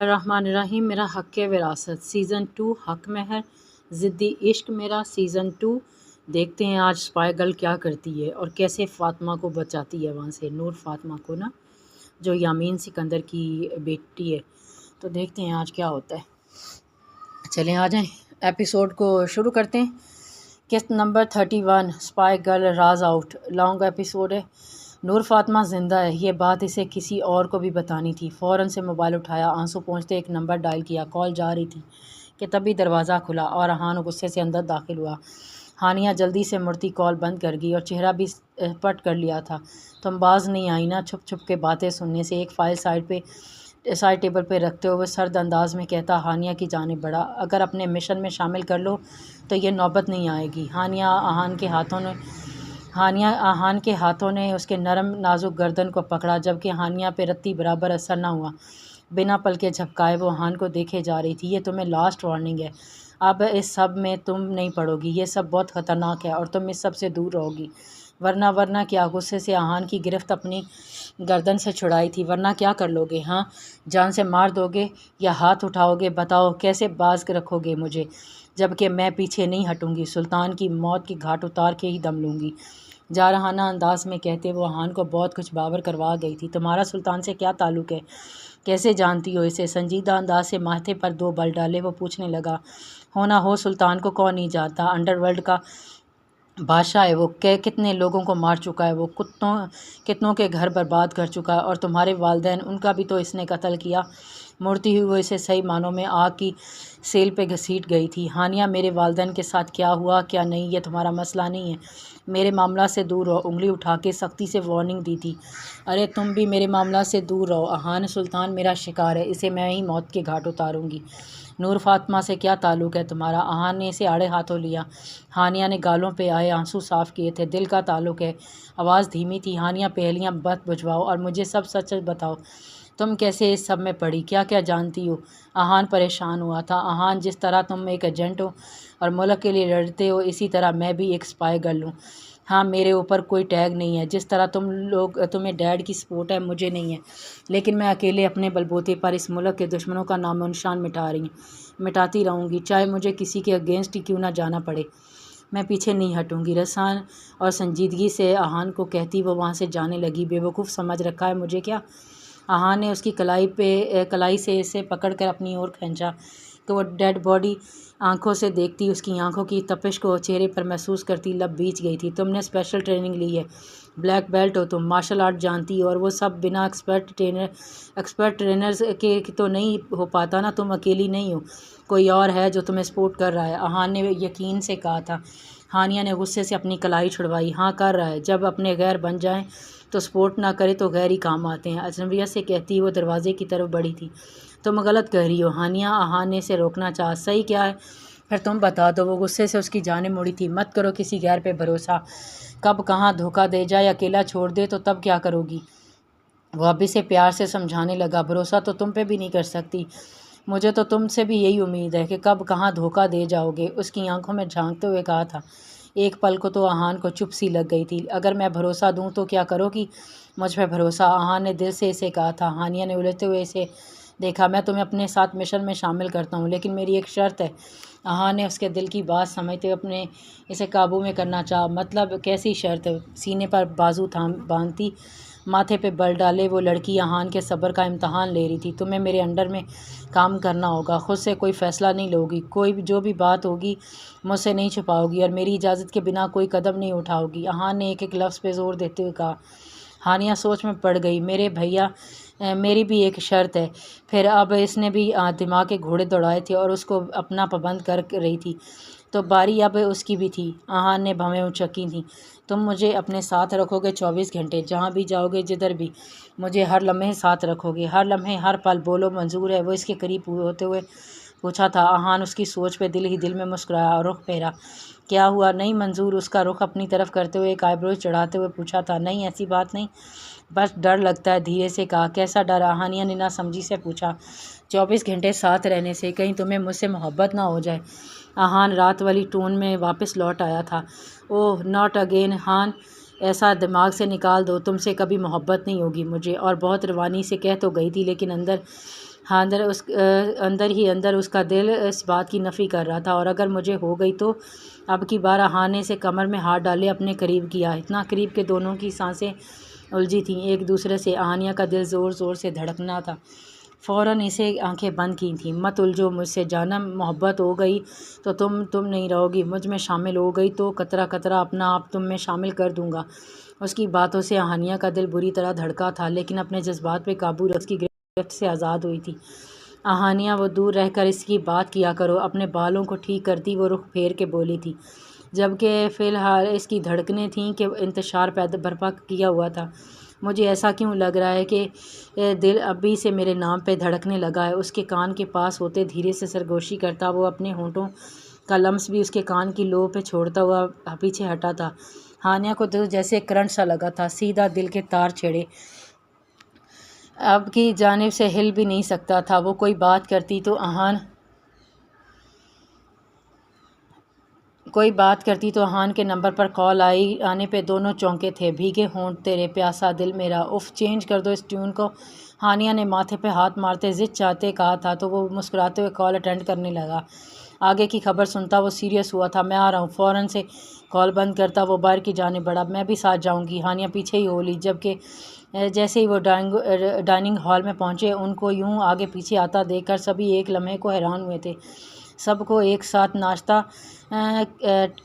الرحمن الرحیم میرا حق وراثت سیزن 2 حق مہر ضدی عشق میرا سیزن 2 دیکھتے ہیں آج اسپائی گرل کیا کرتی ہے اور کیسے فاطمہ کو بچاتی ہے وہاں سے، نور فاطمہ کو نا، جو یامین سکندر کی بیٹی ہے۔ تو دیکھتے ہیں آج کیا ہوتا ہے، چلیں آ جائیں ایپیسوڈ کو شروع کرتے ہیں۔ قسط نمبر 31 اسپائی گرل راز آؤٹ لانگ ایپیسوڈ ہے۔ نور فاطمہ زندہ ہے، یہ بات اسے کسی اور کو بھی بتانی تھی۔ فوراً سے موبائل اٹھایا، آنسو پہنچتے ایک نمبر ڈائل کیا، کال جا رہی تھی کہ تبھی دروازہ کھلا اور ریحان غصے سے اندر داخل ہوا۔ ہانیہ جلدی سے مڑتی کال بند کر گئی اور چہرہ بھی پٹ کر لیا تھا۔ تم باز نہیں آئی نا؟ چھپ چھپ کے باتیں سننے سے ایک فائل سائڈ ٹیبل پہ رکھتے ہوئے سرد انداز میں کہتا ہانیہ کی جانب بڑھا، اگر اپنے مشن میں شامل کر لو تو یہ نوبت نہیں آئے گی۔ ہانیہ آہان کے ہاتھوں نے اس کے نرم نازک گردن کو پکڑا، جبکہ ہانیہ پہ رتی برابر اثر نہ ہوا۔ بنا پلکیں جھپکائے وہ آہان کو دیکھے جا رہی تھی۔ یہ تمہیں لاسٹ وارننگ ہے، اب اس سب میں تم نہیں پڑو گی، یہ سب بہت خطرناک ہے اور تم اس سب سے دور رہو گی۔ ورنہ کیا؟ غصے سے آہان کی گرفت اپنی گردن سے چھڑائی تھی۔ ورنہ کیا کر لو گے؟ ہاں، جان سے مار دو گے یا ہاتھ اٹھاؤ گے؟ بتاؤ کیسے باز رکھو گے مجھے، جبکہ میں پیچھے نہیں ہٹوں گی، سلطان کی موت کی گھاٹ اتار کے ہی دم لوں گی۔ جارحانہ انداز میں کہتے وہ آہان کو بہت کچھ باور کروا گئی تھی۔ تمہارا سلطان سے کیا تعلق ہے؟ کیسے جانتی ہو اسے؟ سنجیدہ انداز سے ماتھے پر 2 بل ڈالے وہ پوچھنے لگا۔ ہونا ہو سلطان کو کون نہیں جانتا، انڈر ورلڈ کا بادشاہ ہے وہ، کتنے لوگوں کو مار چکا ہے وہ، کتنوں کے گھر برباد کر چکا ہے، اور تمہارے والدین، ان کا بھی تو اس نے قتل کیا۔ مڑتی ہوئی وہ اسے صحیح معنوں میں آگ کی سیل پہ گھسیٹ گئی تھی۔ ہانیہ، میرے والدین کے ساتھ کیا ہوا کیا نہیں یہ تمہارا مسئلہ نہیں ہے، میرے معاملات سے دور رہو۔ انگلی اٹھا کے سختی سے وارننگ دی تھی۔ ارے تم بھی میرے معاملات سے دور رہو۔ آہان، سلطان میرا شکار ہے، اسے میں ہی موت کے گھاٹ اتاروں گی۔ نور فاطمہ سے کیا تعلق ہے تمہارا؟ آہان نے اسے آڑے ہاتھوں لیا۔ ہانیہ نے گالوں پہ آئے آنسو صاف کیے تھے۔ دل کا تعلق ہے۔ آواز دھیمی تھی۔ ہانیہ، پہلیاں مت بجھواؤ اور مجھے سب سچ بتاؤ، تم کیسے اس سب میں پڑی، کیا کیا جانتی ہو؟ آہان پریشان ہوا تھا۔ آہان، جس طرح تم ایک ایجنٹ ہو اور ملک کے لیے لڑتے ہو، اسی طرح میں بھی ایک اسپائی گرل ہوں۔ ہاں، میرے اوپر کوئی ٹیگ نہیں ہے، جس طرح تمہیں ڈیڈ کی سپورٹ ہے مجھے نہیں ہے، لیکن میں اکیلے اپنے بلبوتے پر اس ملک کے دشمنوں کا نام و نشان مٹاتی رہوں گی، چاہے مجھے کسی کے اگینسٹ ہی کیوں نہ جانا پڑے۔ میں پیچھے نہیں ہٹوں گی۔ رسان اور سنجیدگی سے آہان کو کہتی وہ وہاں سے جانے لگی۔ بے وقوف سمجھ رکھا ہے مجھے کیا؟ آہان نے اس کی کلائی سے اسے پکڑ کر اپنی اور کھینچا کہ وہ ڈیڈ باڈی آنکھوں سے دیکھتی، اس کی آنکھوں کی تپش کو چہرے پر محسوس کرتی لب بیچ گئی تھی۔ تم نے اسپیشل ٹریننگ لی ہے، بلیک بیلٹ ہو تم، مارشل آرٹ جانتی ہو، اور وہ سب بنا ایکسپرٹ ٹرینرز کے تو نہیں ہو پاتا نا، تم اکیلی نہیں ہو، کوئی اور ہے جو تمہیں سپورٹ کر رہا ہے، آہان نے یقین سے کہا تھا۔ ہانیہ نے غصے سے اپنی کلائی چھڑوائی۔ ہاں کر رہا ہے، جب اپنے غیر بن جائیں تو سپورٹ نہ کرے تو غیر ہی کام آتے ہیں۔ اجنبیت سے کہتی وہ دروازے کی طرف بڑھی تھی۔ تم غلط کہہ رہی ہو ہانیہ، آہان نے اسے روکنا چاہا۔ صحیح کیا ہے پھر تم بتا دو۔ وہ غصے سے اس کی جانب مڑی تھی۔ مت کرو کسی غیر پہ بھروسہ، کب کہاں دھوکہ دے جائے، اکیلا چھوڑ دے تو تب کیا کرو گی؟ وہ اب اسے پیار سے سمجھانے لگا۔ بھروسہ تو تم پہ بھی نہیں کر سکتی، مجھے تو تم سے بھی یہی امید ہے کہ کب کہاں دھوکہ دے جاؤ گے، اس کی آنکھوں میں جھانکتے ہوئے کہا تھا۔ ایک پل کو تو آہان کو چپ سی لگ گئی تھی۔ اگر میں بھروسہ دوں تو کیا کرو گی؟ مجھ پہ بھروسہ، آہان نے دل سے اسے کہا تھا۔ ہانیہ نے الجھتے ہوئے اسے دیکھا۔ میں تمہیں اپنے ساتھ مشن میں شامل کرتا ہوں، لیکن میری ایک شرط ہے۔ آہان نے اس کے دل کی بات سمجھتے ہوئے اسے قابو میں کرنا چاہا۔ مطلب کیسی شرط؟ سینے پر بازو باندھتی، ماتھے پہ بل ڈالے وہ لڑکی آہان کے صبر کا امتحان لے رہی تھی۔ تمہیں میرے انڈر میں کام کرنا ہوگا، خود سے کوئی فیصلہ نہیں لو گی، جو بھی بات ہوگی مجھ سے نہیں چھپاؤ گی، اور میری اجازت کے بنا کوئی قدم نہیں اٹھاؤ گی، آہان نے ایک لفظ پہ زور دیتے ہوئے کہا۔ ہانیہ سوچ میں پڑ گئی۔ میرے بھیا، میری بھی ایک شرط ہے۔ پھر اب اس نے بھی دماغ کے گھوڑے دوڑائے تھے اور اس کو اپنا پابند کر رہی تھی، تو باری اب اس کی بھی تھی۔ آہان نے بھویں اچکی تھیں۔ تم مجھے اپنے ساتھ رکھو گے 24 گھنٹے، جہاں بھی جاؤ گے، جدھر بھی، مجھے ہر لمحے ساتھ رکھو گے، ہر لمحے، ہر پل؟ بولو منظور ہے؟ وہ اس کے قریب ہوتے ہوئے پوچھا تھا۔ آہان اس کی سوچ پہ دل ہی دل میں مسکرایا اور رخ پھیرا۔ کیا ہوا؟ نہیں منظور، اس کا رخ اپنی طرف کرتے ہوئے ایک آئیبروز چڑھاتے ہوئے پوچھا تھا۔ نہیں، ایسی بات نہیں، بس ڈر لگتا ہے، دھیرے سے کہا۔ کیسا ڈر؟ ہانیہ نے نہ سمجھی سے پوچھا۔ 24 گھنٹے ساتھ رہنے سے، کہیں تمہیں مجھ سے محبت نہ ہو جائے؟ آہان رات والی ٹون میں واپس لوٹ آیا تھا۔ اوہ ناٹ اگین ہان، ایسا دماغ سے نکال دو، تم سے کبھی محبت نہیں ہوگی مجھے، اور بہت روانی سے کہہ تو گئی تھی، لیکن اندر ہاں اندر ہی اندر اس کا دل اس بات کی نفی کر رہا تھا، اور اگر مجھے ہو گئی تو اب کی بار احان نے اسے کمر میں ہاتھ ڈالے اپنے قریب کیا، اتنا قریب کہ دونوں کی سانسیں الجھی تھیں ایک دوسرے سے۔ احانیہ کا دل زور زور سے دھڑکنا تھا، فوراً اسے آنکھیں بند کی تھیں۔ مت الجھو مجھ سے جانم، محبت ہو گئی تو تم نہیں رہو گی، مجھ میں شامل ہو گئی تو قطرہ قطرہ اپنا آپ تم میں شامل کر دوں گا۔ اس کی باتوں سے احانیہ کا دل بری طرح دھڑکا تھا، لیکن اپنے جذبات پہ قابو رکھ اس کی گرفت سے آزاد ہوئی تھی۔ احانیہ وہ دور رہ کر اس کی بات کیا کرو، اپنے بالوں کو ٹھیک کرتی وہ رخ پھیر کے بولی تھی، جبکہ فی الحال اس کی دھڑکنیں تھیں کہ انتشار برپا کیا ہوا تھا۔ مجھے ایسا کیوں لگ رہا ہے کہ دل ابھی سے میرے نام پہ دھڑکنے لگا ہے۔ اس کے کان کے پاس ہوتے دھیرے سے سرگوشی کرتا وہ اپنے ہونٹوں کا لمس بھی اس کے کان کی لو پہ چھوڑتا ہوا پیچھے ہٹا تھا۔ ہانیہ کو تو جیسے کرنٹ سا لگا تھا، سیدھا دل کے تار چھیڑے، اب کی جانب سے ہل بھی نہیں سکتا تھا۔ وہ کوئی بات کرتی تو احان کے نمبر پر کال آنے پہ دونوں چونکے تھے۔ بھیگے ہونٹ تیرے، پیاسا دل میرا، اف چینج کر دو اس ٹیون کو۔ ہانیہ نے ماتھے پہ ہاتھ مارتے ضد چاہتے کہا تھا تو وہ مسکراتے ہوئے کال اٹینڈ کرنے لگا۔ آگے کی خبر سنتا وہ سیریس ہوا تھا۔ میں آ رہا ہوں، فوراً سے کال بند کرتا وہ باہر کی جانب بڑھا۔ میں بھی ساتھ جاؤں گی، ہانیہ پیچھے ہی ہو لی، جبکہ جیسے ہی وہ ڈائننگ ہال میں پہنچے ان کو یوں آگے پیچھے آتا دیکھ کر سبھی ایک لمحے کو حیران ہوئے تھے۔ سب کو ایک ساتھ ناشتہ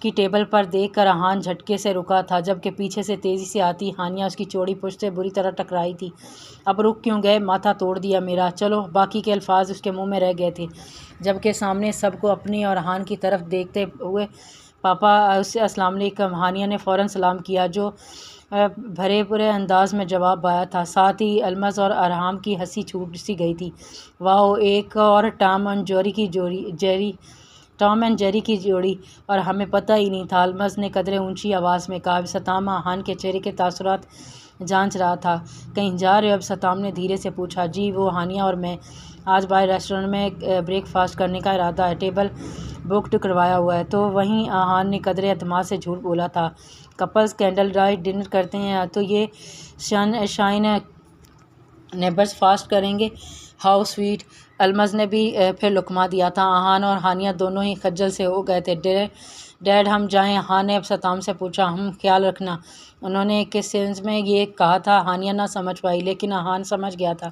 کی ٹیبل پر دیکھ کر احان جھٹکے سے رکا تھا، جبکہ پیچھے سے تیزی سے آتی ہانیہ اس کی چوڑی پشت سے بری طرح ٹکرائی تھی۔ اب رک کیوں گئے؟ ماتھا توڑ دیا میرا، چلو۔ باقی کے الفاظ اس کے منہ میں رہ گئے تھے، جبکہ سامنے سب کو اپنی اور احان کی طرف دیکھتے ہوئے پاپا سے السلام علیکم۔ ہانیہ نے فوراً سلام کیا، جو بھرے پورے انداز میں جواب آیا تھا، ساتھ ہی المز اور ارحام کی ہنسی چھوٹ سی گئی تھی۔ واؤ، ایک اور ٹام اینڈ جیری کی جوڑی، اور ہمیں پتہ ہی نہیں تھا، المز نے قدرے اونچی آواز میں کہا۔ ستام احان کے چہرے کے تاثرات جانچ رہا تھا۔ کہیں جا رہے ہو؟ اب ستام نے دھیرے سے پوچھا۔ جی، وہ ہانیہ اور میں آج باہر ریسٹورنٹ میں بریک فاسٹ کرنے کا ارادہ ہے، ٹیبل بکڈ کروایا ہوا ہے۔ تو وہیں احان نے قدرے اعتماد سے جھوٹ بولا تھا، کپلز کینڈل لائٹ ڈنر کرتے ہیں تو یہ شائن نیبرز فاسٹ کریں گے؟ How sweet. المز نے بھی پھر لقمہ دیا تھا۔ احان اور ہانیہ دونوں ہی خجل سے ہو گئے تھے۔ ڈیڈ ہم جائیں؟ احان نے اب ستام سے پوچھا۔ خیال رکھنا۔ انہوں نے کس سینس میں یہ کہا تھا ہانیہ نہ سمجھ پائی، لیکن احان سمجھ گیا تھا۔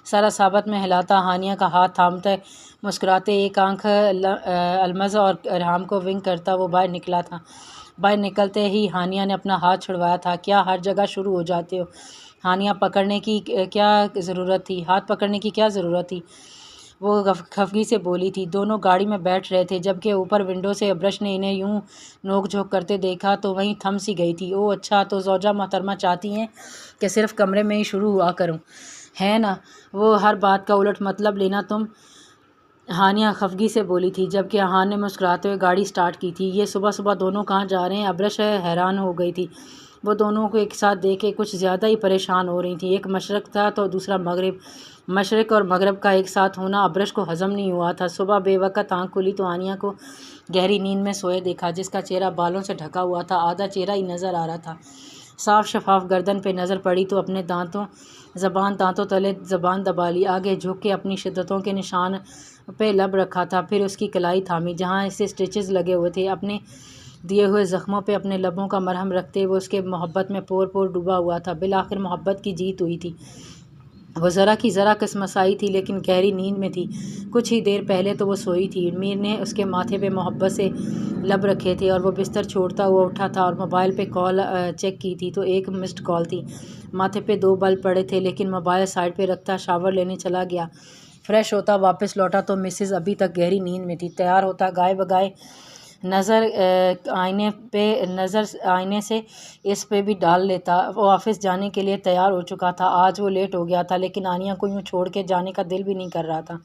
سارا ثابت میں ہلاتا، ہانیہ کا ہاتھ تھامتے مسکراتے، ایک آنکھ المز اور ارحام کو ونک کرتا وہ باہر نکلا تھا۔ باہر نکلتے ہی ہانیہ نے اپنا ہاتھ چھڑوایا تھا۔ کیا ہر جگہ شروع ہو جاتے ہو؟ ہانیہ پکڑنے کی کیا ضرورت تھی؟ ہاتھ پکڑنے کی کیا ضرورت تھی؟ وہ خفگی سے بولی تھی۔ دونوں گاڑی میں بیٹھ رہے تھے، جبکہ اوپر ونڈو سے ابرش نے انہیں یوں نوک جھوک کرتے دیکھا تو وہیں تھم سی گئی تھی۔ اوہ اچھا، تو زوجہ محترمہ چاہتی ہیں کہ صرف کمرے میں ہی شروع ہوا کروں، ہے نا؟ وہ ہر بات کا الٹ مطلب لینا تم۔ ہانیہ خفگی سے بولی تھی، جبکہ احان نے مسکراتے ہوئے گاڑی سٹارٹ کی تھی۔ یہ صبح صبح دونوں کہاں جا رہے ہیں؟ ابرش حیران ہو گئی تھی۔ وہ دونوں کو ایک ساتھ دیکھ کے کچھ زیادہ ہی پریشان ہو رہی تھیں۔ ایک مشرق تھا تو دوسرا مغرب۔ مشرق اور مغرب کا ایک ساتھ ہونا ابرش کو ہضم نہیں ہوا تھا۔ صبح بے وقت آنکھ کھلی تو ہانیہ کو گہری نیند میں سوئے دیکھا، جس کا چہرہ بالوں سے ڈھکا ہوا تھا، آدھا چہرہ ہی نظر آ رہا تھا۔ صاف شفاف گردن پہ نظر پڑی تو اپنے دانتوں تلے زبان دبا لی، آگے جھک کے اپنی شدتوں کے نشان پہ لب رکھا تھا، پھر اس کی کلائی تھامی جہاں اسے سٹچز لگے ہوئے تھے۔ اپنے دیے ہوئے زخموں پہ اپنے لبوں کا مرہم رکھتے وہ اس کے محبت میں پور پور ڈوبا ہوا تھا۔ بالآخر محبت کی جیت ہوئی تھی۔ وہ ذرا کی ذرا کسمسائی تھی، لیکن گہری نیند میں تھی۔ کچھ ہی دیر پہلے تو وہ سوئی تھی۔ میر نے اس کے ماتھے پہ محبت سے لب رکھے تھے اور وہ بستر چھوڑتا ہوا اٹھا تھا اور موبائل پہ کال چیک کی تھی تو ایک مسڈ کال تھی۔ ماتھے پہ 2 بل پڑے تھے، لیکن موبائل سائڈ پہ رکھتا شاور لینے چلا گیا۔ فریش ہوتا واپس لوٹا تو مسز ابھی تک گہری نیند میں تھی۔ تیار ہوتا گائے بگائے نظر آئینے سے اس پہ بھی ڈال لیتا۔ وہ آفس جانے کے لیے تیار ہو چکا تھا۔ آج وہ لیٹ ہو گیا تھا، لیکن ہانیہ کو یوں چھوڑ کے جانے کا دل بھی نہیں کر رہا تھا۔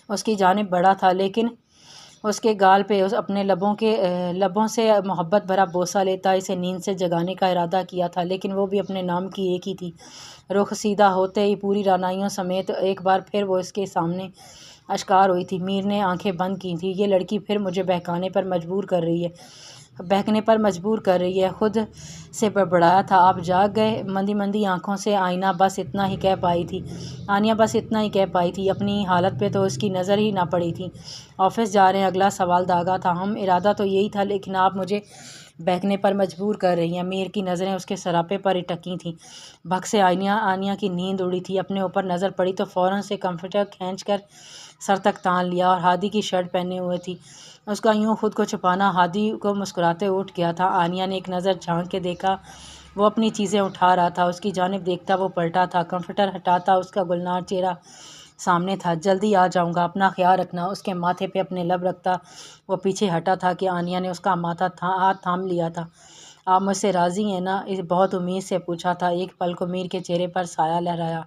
اس کی جانب بڑھا تھا، لیکن اس کے گال پہ اپنے لبوں سے محبت بھرا بوسہ لیتا اسے نیند سے جگانے کا ارادہ کیا تھا، لیکن وہ بھی اپنے نام کی ایک ہی تھی۔ رخ سیدھا ہوتے ہی پوری رعنائیوں سمیت ایک بار پھر وہ اس کے سامنے اشکار ہوئی تھی۔ میر نے آنکھیں بند کی تھیں۔ یہ لڑکی پھر مجھے بہکانے پر مجبور کر رہی ہے۔ بہکنے پر مجبور کر رہی ہے۔ خود سے بڑبڑایا تھا، آپ جاگ گئے؟ مندی مندی آنکھوں سے آئینہ بس اتنا ہی کہہ پائی تھی، آنیہ بس اتنا ہی کہہ پائی تھی۔ اپنی حالت پہ تو اس کی نظر ہی نہ پڑی تھی۔ آفس جا رہے ہیں، اگلا سوال داغا تھا۔ ارادہ تو یہی تھا، لیکن آپ مجھے بہکنے پر مجبور کر رہی ہیں۔ میر کی نظریں اس کے سراپے پر اٹکی تھیں۔ بھگ سے آنیہ کی نیند اڑی تھی۔ اپنے اوپر نظر پڑی تو فوراً سے کمفرٹر کھینچ کر سر تک تان لیا اور ہادی کی شرٹ پہنے ہوئے تھی۔ اس کا یوں خود کو چھپانا ہادی کو مسکراتے اٹھ گیا تھا۔ آنیہ نے ایک نظر جھانک کے دیکھا، وہ اپنی چیزیں اٹھا رہا تھا۔ اس کی جانب دیکھتا وہ پلٹا تھا، کمفرٹر ہٹاتا اس کا گلنار چہرہ سامنے تھا۔ جلدی آ جاؤں گا، اپنا خیال رکھنا۔ اس کے ماتھے پہ اپنے لب رکھتا وہ پیچھے ہٹا تھا کہ آنیہ نے اس کا ہاتھ تھام لیا تھا۔ آپ مجھ سے راضی ہیں نا؟ بہت امید سے پوچھا تھا۔ ایک پل کو میر کے چہرے پر سایہ لہرایا،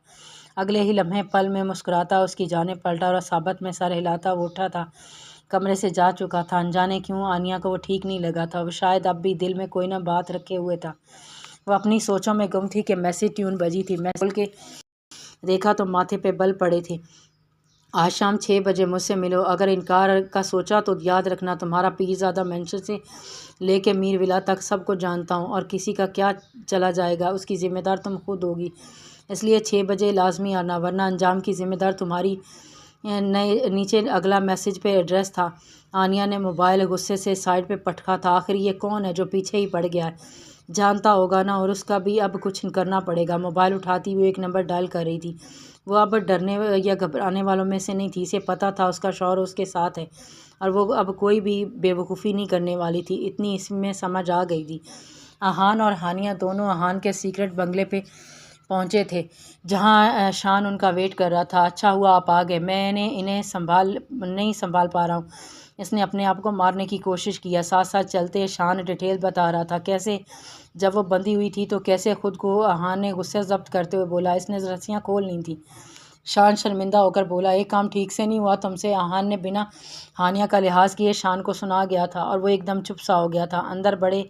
اگلے ہی لمحے پل میں مسکراتا اس کی جانب پلٹا اور ثابت میں سر ہلاتا وہ اٹھا تھا، کمرے سے جا چکا تھا۔ انجانے کیوں آنیہ کو وہ ٹھیک نہیں لگا تھا۔ وہ شاید اب بھی دل میں کوئی نہ بات رکھے ہوئے تھا۔ وہ اپنی سوچوں میں گم تھی کہ میسج ٹیون بجی تھی۔ میسج کھول کے دیکھا تو ماتھے پہ بل پڑے تھے، آج شام 6 بجے مجھ سے ملو۔ اگر انکار کا سوچا تو یاد رکھنا، تمہارا پیر زادہ مینشن سے لے کے میر ولا تک سب کو جانتا ہوں، اور کسی کا کیا چلا جائے گا اس کی ذمہ دار تم خود ہوگی، اس لیے 6 بجے لازمی آنا، ورنہ انجام کی ذمہ دار تمہاری۔ نیچے اگلا میسج پہ ایڈریس تھا۔ آنیہ نے موبائل غصے سے سائڈ پہ پٹکا تھا۔ آخر یہ کون ہے جو پیچھے ہی پڑ گیا ہے؟ جانتا ہوگا نا، اور اس کا بھی اب کچھ کرنا پڑے گا۔ موبائل اٹھاتی ہوئی ایک نمبر ڈائل کر رہی تھی۔ وہ اب ڈرنے یا گھبرانے والوں میں سے نہیں تھی۔ اسے پتہ تھا اس کا شوہر اس کے ساتھ ہے اور وہ اب کوئی بھی بے وقوفی نہیں کرنے والی تھی، اتنی اس میں سمجھ آ گئی تھی۔ احان اور ہانیہ دونوں احان کے سیکرٹ بنگلے پہ پہنچے تھے، جہاں شان ان کا ویٹ کر رہا تھا۔ اچھا ہوا آپ آ گئے، میں انہیں نہیں سنبھال پا رہا ہوں۔ اس نے اپنے آپ کو مارنے کی کوشش کیا۔ ساتھ ساتھ چلتے شان ڈیٹیل بتا رہا تھا، کیسے جب وہ بندھی ہوئی تھی تو کیسے خود کو۔ احان نے غصے ضبط کرتے ہوئے بولا، اس نے رسیاں کھولنی تھیں۔ شان شرمندہ ہو کر بولا، ایک کام ٹھیک سے نہیں ہوا تم سے۔ احان نے بنا ہانیہ کا لحاظ کیے شان کو سنا گیا تھا اور وہ ایک دم چپ سا ہو گیا تھا۔ اندر بڑے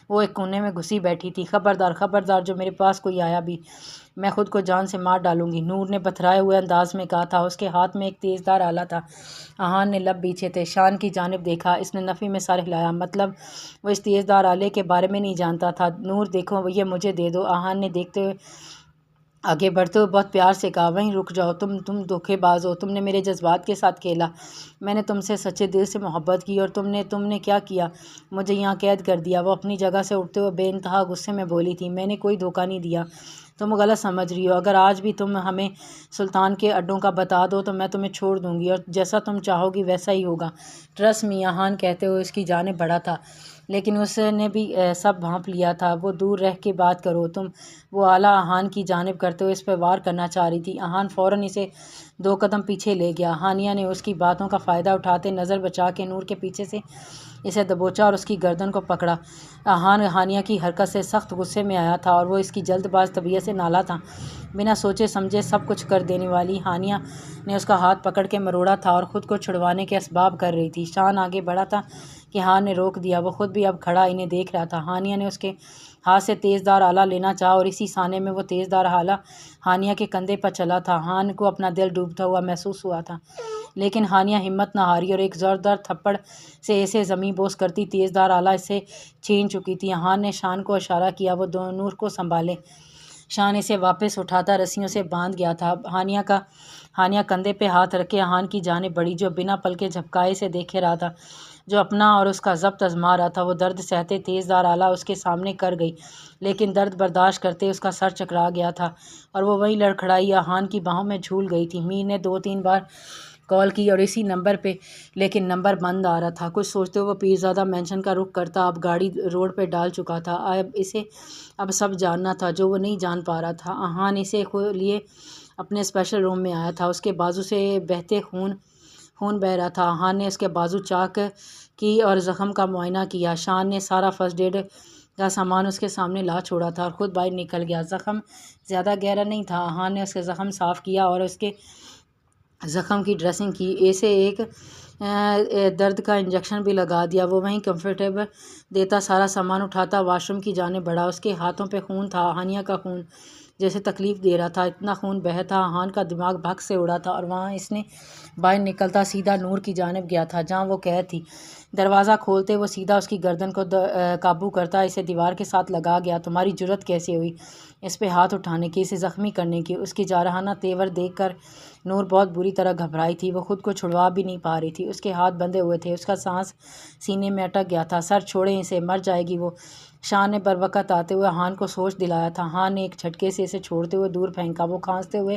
وہ ایک کونے میں گھسی بیٹھی تھی۔ خبردار خبردار، جو میرے پاس کوئی آیا بھی، میں خود کو جان سے مار ڈالوں گی، نور نے پتھرائے ہوئے انداز میں کہا تھا۔ اس کے ہاتھ میں ایک تیزدار آلہ تھا۔ احان نے لب بیچے تھے، شان کی جانب دیکھا۔ اس نے نفی میں سر ہلایا، مطلب وہ اس تیزدار آلے کے بارے میں نہیں جانتا تھا۔ نور دیکھو، یہ مجھے دے دو۔ احان نے دیکھتے ہوئے آگے بڑھتے ہوئے بہت پیار سے کہا، وہیں رک جاؤ، تم دھوکے باز ہو، تم نے میرے جذبات کے ساتھ کھیلا۔ میں نے تم سے سچے دل سے محبت کی اور تم نے کیا کیا؟ مجھے یہاں قید کر دیا۔ وہ اپنی جگہ سے اٹھتے ہوئے بے انتہا غصے میں بولی تھی، میں نے کوئی دھوکہ نہیں دیا، تم غلط سمجھ رہی ہو۔ اگر آج بھی تم ہمیں سلطان کے اڈوں کا بتا دو تو میں تمہیں چھوڑ دوں گی، اور جیسا تم چاہو گی ویسا ہی ہوگا۔ ٹرسٹ می، احان کہتے ہوئے اس کی جانب بڑھا تھا، لیکن اس نے بھی سب بھانپ لیا تھا۔ وہ دور رہ کے بات کرو تم۔ وہ آلہ احان کی جانب کرتے ہوئے اس پہ وار کرنا چاہ رہی تھی۔ احان فوراً اسے 2 قدم پیچھے لے گیا۔ ہانیہ نے اس کی باتوں کا فائدہ اٹھاتے نظر بچا کے نور کے پیچھے سے اسے دبوچا اور اس کی گردن کو پکڑا۔ احان ہانیہ کی حرکت سے سخت غصے میں آیا تھا اور وہ اس کی جلد باز طبیعت سے نالاں تھا، بنا سوچے سمجھے سب کچھ کر دینے والی۔ ہانیہ نے اس کا ہاتھ پکڑ کے مروڑا تھا اور خود کو چھڑوانے کے اسباب کر رہی تھی۔ شان آگے بڑھا تھا کہ احان نے روک دیا۔ وہ خود بھی اب کھڑا انہیں دیکھ رہا تھا۔ ہانیہ نے اس کے ہاتھ سے تیزدار آلہ لینا چاہا اور اسی سانے میں وہ تیزدار آلہ ہانیہ کے کندھے پر چلا تھا۔ احان کو اپنا دل ڈوبتا ہوا محسوس ہوا تھا، لیکن ہانیہ ہمت نہ ہاری اور ایک زوردار تھپڑ سے اسے زمیں بوس کرتی تیزدار آلہ اس سے چھین چکی تھی۔ احان نے شان کو اشارہ کیا وہ نور کو سنبھالے۔ شان اسے واپس اٹھاتا رسیوں سے باندھ گیا تھا۔ ہانیہ کندھے پہ ہاتھ رکھے احان کی جانب بڑھی، جو بنا پلکے جھپکائے سے دیکھے رہا تھا، جو اپنا اور اس کا ضبط آزما رہا تھا۔ وہ درد سہتے تیزدار آلہ اس کے سامنے کر گئی، لیکن درد برداشت کرتے اس کا سر چکرا گیا تھا اور وہ وہیں لڑکھڑائی احان کی باہوں میں جھول گئی تھی۔ میر نے 2-3 بار کال کی اور اسی نمبر پہ، لیکن نمبر بند آ رہا تھا۔ کچھ سوچتے ہوئے وہ پیرزادہ مینشن کا رخ کرتا۔ اب گاڑی روڈ پہ ڈال چکا تھا، اسے اب سب جاننا تھا جو وہ نہیں جان پا رہا تھا۔ احان اسے لیے اپنے اسپیشل روم میں آیا تھا۔ اس کے بازو سے بہتے خون بہہ رہا تھا۔ احان نے اس کے بازو چاک کی اور زخم کا معائنہ کیا۔ شان نے سارا فرسٹ ایڈ کا سامان اس کے سامنے لا چھوڑا تھا اور خود باہر نکل گیا۔ زخم زیادہ گہرا نہیں تھا۔ احان نے اس کے زخم صاف کیا اور اس کے زخم کی ڈریسنگ کی، اسے ایک درد کا انجیکشن بھی لگا دیا۔ وہ وہیں کمفرٹیبل دیتا سارا سامان اٹھاتا واش روم کی جانب بڑھا۔ اس کے ہاتھوں پہ خون تھا، ہانیہ کا خون۔ جیسے تکلیف دے رہا تھا، اتنا خون بہہ تھا، احان کا دماغ بھگ سے اڑا تھا اور وہاں اس نے باہر نکلتا سیدھا نور کی جانب گیا تھا جہاں وہ قید تھی۔ دروازہ کھولتے وہ سیدھا اس کی گردن کو قابو کرتا اسے دیوار کے ساتھ لگا گیا۔ تمہاری جرت کیسے ہوئی اس پہ ہاتھ اٹھانے کی، اسے زخمی کرنے کی؟ اس کی جارحانہ تیور دیکھ کر نور بہت بری طرح گھبرائی تھی، وہ خود کو چھڑوا بھی نہیں پا رہی تھی، اس کے ہاتھ بندھے ہوئے تھے، اس کا سانس سینے میں اٹک گیا تھا۔ سر چھوڑیں اسے، مر جائے گی وہ۔ شان نے بروقت آتے ہوئے احان کو سوچ دلایا تھا۔ احان نے ایک جھٹکے سے اسے چھوڑتے ہوئے دور پھینکا۔ وہ کھانستے ہوئے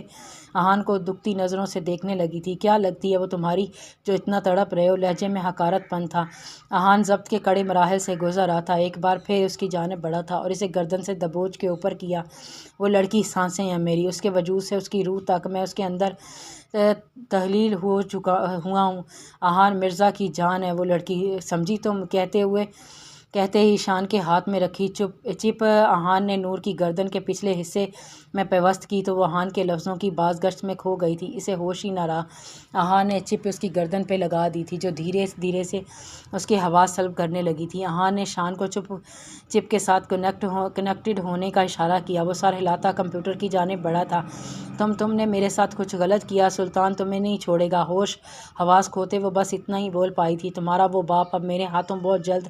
احان کو دکھتی نظروں سے دیکھنے لگی تھی۔ کیا لگتی ہے وہ تمہاری جو اتنا تڑپ رہے ہو؟ لہجے میں حقارت پن تھا۔ احان ضبط کے کڑے مراحل سے گزر رہا تھا، ایک بار پھر اس کی جانب بڑھا تھا اور اسے گردن سے دبوچ کے اوپر کیا۔ وہ لڑکی سانسیں ہیں میری، اس کے وجود سے اس کی روح تک، میں اس کے اندر تحلیل ہوا ہوں۔ احان مرزا کی جان ہے وہ لڑکی، سمجھی تم؟ کہتے ہی شان کے ہاتھ میں رکھی چپ احان نے نور کی گردن کے پچھلے حصے میں پیوست کی تو وہ احان کے لفظوں کی باز گشت میں کھو گئی تھی، اسے ہوش ہی نہ رہا۔ احان نے چپ اس کی گردن پہ لگا دی تھی جو دھیرے دھیرے سے اس کے حواس سلب کرنے لگی تھی۔ احان نے شان کو چپ کے ساتھ کنیکٹڈ ہونے کا اشارہ کیا، وہ سر ہلاتا کمپیوٹر کی جانب بڑھا تھا۔ تم نے میرے ساتھ کچھ غلط کیا، سلطان تمہیں نہیں چھوڑے گا۔ ہوش حواس کھوتے وہ بس اتنا ہی بول پائی تھی، تمہارا وہ باپ اب میرے ہاتھوں بہت جلد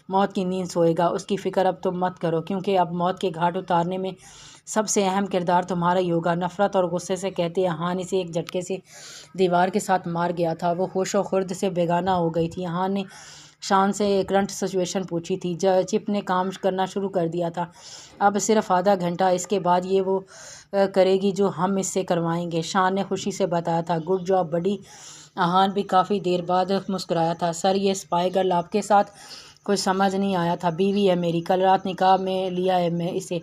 موت کی نیند سوئے گا، اس کی فکر اب تم مت کرو، کیونکہ اب موت کے گھاٹ اتارنے میں سب سے اہم کردار تمہارا ہی ہوگا۔ نفرت اور غصے سے کہتے احان اسے ایک جھٹکے سے دیوار کے ساتھ مار گیا تھا، وہ ہوش و خرد سے بیگانہ ہو گئی تھی۔ احان نے شان سے کرنٹ سچویشن پوچھی تھی، چپ نے کام کرنا شروع کر دیا تھا۔ اب صرف آدھا گھنٹہ، اس کے بعد یہ وہ کرے گی جو ہم اس سے کروائیں گے، شان نے خوشی سے بتایا تھا۔ گڈ جاب بڈی۔ احان بھی کافی دیر بعد مسکرایا تھا۔ سر یہ اسپائی گرل آپ کے ساتھ؟ کچھ سمجھ نہیں آیا تھا۔ بیوی ہے میری، کل رات نکاح میں لیا ہے میں اسے۔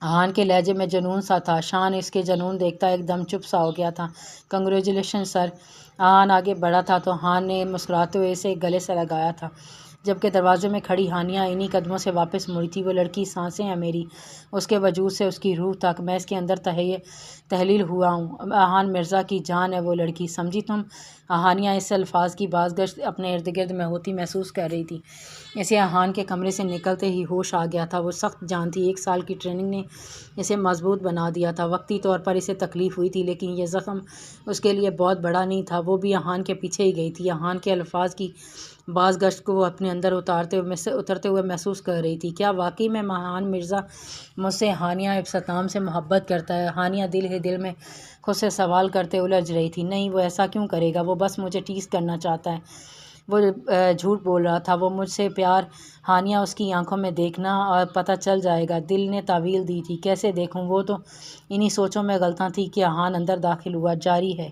احان کے لہجے میں جنون سا تھا۔ شان اس کے جنون دیکھتا ایک دم چپ سا ہو گیا تھا۔ کنگریچولیشن سر۔ احان آگے بڑھا تھا تو احان نے مسکراتے ہوئے اسے گلے سے لگایا تھا، جبکہ دروازے میں کھڑی ہانیہ انہی قدموں سے واپس مڑی تھی۔ وہ لڑکی سانسیں ہیں میری، اس کے وجود سے اس کی روح تک، میں اس کے اندر تحلیل ہوا ہوں۔ احان مرزا کی جان ہے وہ لڑکی، سمجھی تم؟ احانیہ اس الفاظ کی بازگشت اپنے ارد گرد میں ہوتی محسوس کر رہی تھی۔ اسے احان کے کمرے سے نکلتے ہی ہوش آ گیا تھا۔ وہ سخت جان تھی، 1 سال کی ٹریننگ نے اسے مضبوط بنا دیا تھا۔ وقتی طور پر اسے تکلیف ہوئی تھی لیکن یہ زخم اس کے لیے بہت بڑا نہیں تھا۔ وہ بھی احان کے پیچھے ہی گئی تھی، احان کے الفاظ کی باز گشت کو وہ اپنے اندر اترتے ہوئے محسوس کر رہی تھی۔ کیا واقعی میں احان مرزا مجھ سے ہانیہ ابتسام سے محبت کرتا ہے؟ ہانیہ دل ہی دل میں خود سے سوال کرتے الجھ رہی تھی۔ نہیں، وہ ایسا کیوں کرے گا؟ وہ بس مجھے ٹیز کرنا چاہتا ہے۔ وہ جھوٹ بول رہا تھا، وہ مجھ سے پیار۔ ہانیہ اس کی آنکھوں میں دیکھنا اور پتہ چل جائے گا۔ دل نے تعویل دی تھی، کیسے دیکھوں؟ وہ تو انہی سوچوں میں غلطاں تھی کہ احان اندر داخل ہوا۔ جاری ہے۔